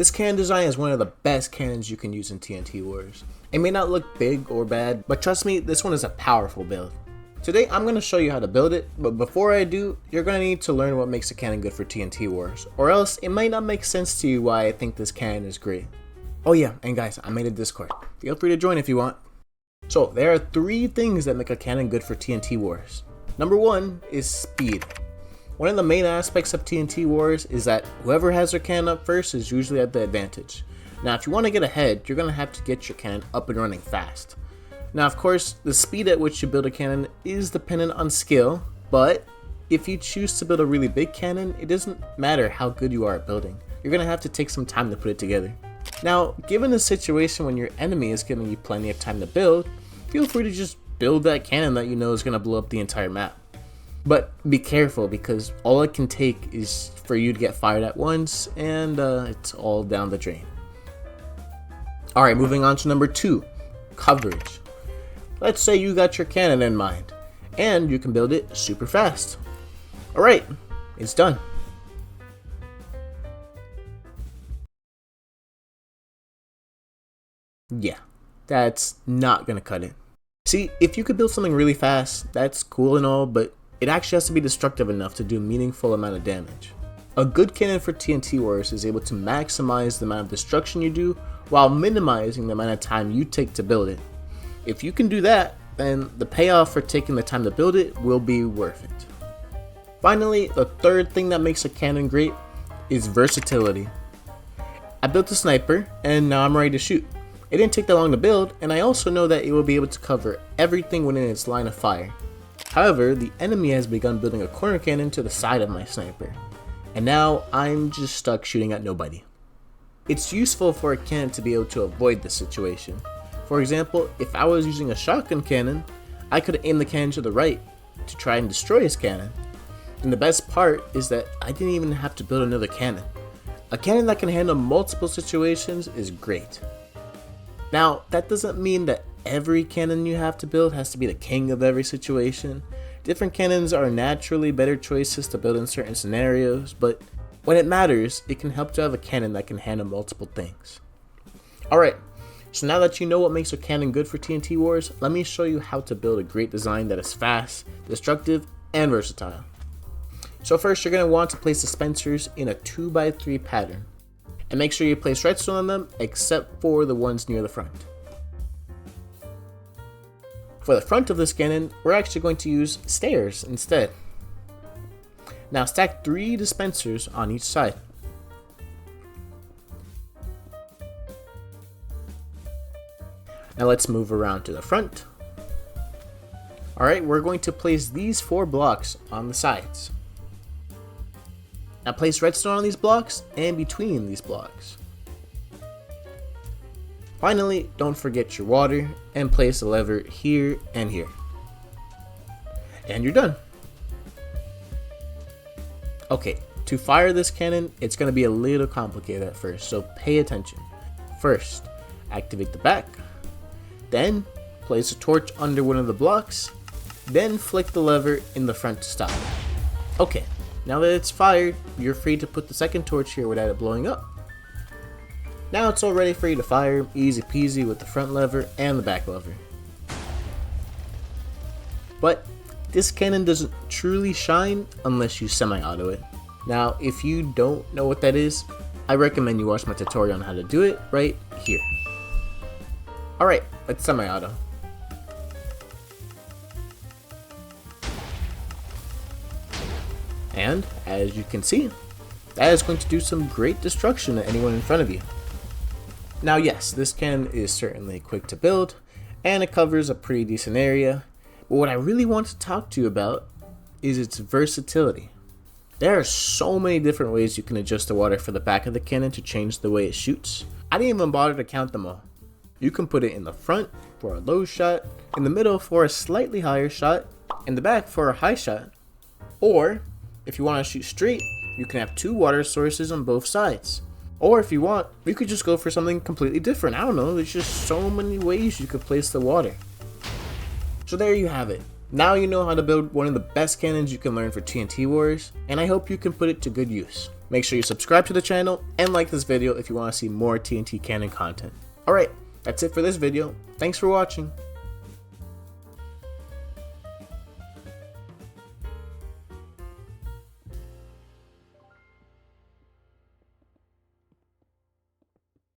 This cannon design is one of the best cannons you can use in TNT Wars. It may not look big or bad, but trust me, this one is a powerful build. Today I'm going to show you how to build it, but before I do, you're going to need to learn what makes a cannon good for TNT Wars, or else it might not make sense to you why I think this cannon is great. Oh yeah, and guys, I made a Discord. Feel free to join if you want. So there are 3 things that make a cannon good for TNT Wars. Number 1 is speed. One of the main aspects of TNT Wars is that whoever has their cannon up first is usually at the advantage. Now if you want to get ahead, you're going to have to get your cannon up and running fast. Now of course, the speed at which you build a cannon is dependent on skill, but if you choose to build a really big cannon, it doesn't matter how good you are at building. You're going to have to take some time to put it together. Now, given a situation when your enemy is giving you plenty of time to build, feel free to just build that cannon that you know is going to blow up the entire map. But be careful, because all it can take is for you to get fired at once, and it's all down the drain. Alright, moving on to number 2, coverage. Let's say you got your cannon in mind, and you can build it super fast. Alright, it's done. Yeah, that's not gonna cut it. See, if you could build something really fast, that's cool and all, but it actually has to be destructive enough to do a meaningful amount of damage. A good cannon for TNT Wars is able to maximize the amount of destruction you do while minimizing the amount of time you take to build it. If you can do that, then the payoff for taking the time to build it will be worth it. Finally, the third thing that makes a cannon great is versatility. I built a sniper and now I'm ready to shoot. It didn't take that long to build, and I also know that it will be able to cover everything within its line of fire. However, the enemy has begun building a corner cannon to the side of my sniper, and now I'm just stuck shooting at nobody. It's useful for a cannon to be able to avoid this situation. For example, if I was using a shotgun cannon, I could aim the cannon to the right to try and destroy his cannon. And the best part is that I didn't even have to build another cannon. A cannon that can handle multiple situations is great. Now, that doesn't mean that every cannon you have to build has to be the king of every situation. Different cannons are naturally better choices to build in certain scenarios, but when it matters, it can help to have a cannon that can handle multiple things. Alright, so now that you know what makes a cannon good for TNT Wars, let me show you how to build a great design that is fast, destructive, and versatile. So first, you're going to want to place dispensers in a 2x3 pattern. And make sure you place redstone on them, except for the ones near the front. For the front of this cannon, we're actually going to use stairs instead. Now stack 3 dispensers on each side. Now let's move around to the front. Alright, we're going to place these 4 blocks on the sides. Now place redstone on these blocks and between these blocks. Finally, don't forget your water and place a lever here and here. And you're done. Okay, to fire this cannon, it's going to be a little complicated at first, so pay attention. First, activate the back. Then, place a torch under one of the blocks. Then flick the lever in the front to stop. Okay. Now that it's fired, you're free to put the second torch here without it blowing up. Now it's all ready for you to fire, easy peasy with the front lever and the back lever. But this cannon doesn't truly shine unless you semi-auto it. Now if you don't know what that is, I recommend you watch my tutorial on how to do it right here. Alright, let's semi-auto. And, as you can see, that is going to do some great destruction to anyone in front of you. Now yes, this cannon is certainly quick to build, and it covers a pretty decent area, but what I really want to talk to you about is its versatility. There are so many different ways you can adjust the water for the back of the cannon to change the way it shoots. I didn't even bother to count them all. You can put it in the front for a low shot, in the middle for a slightly higher shot, in the back for a high shot, or if you want to shoot straight, you can have 2 water sources on both sides. Or if you want, you could just go for something completely different. I don't know, there's just so many ways you could place the water. So there you have it. Now you know how to build one of the best cannons you can learn for TNT Wars, and I hope you can put it to good use. Make sure you subscribe to the channel and like this video if you want to see more TNT cannon content. Alright, that's it for this video. Thanks for watching.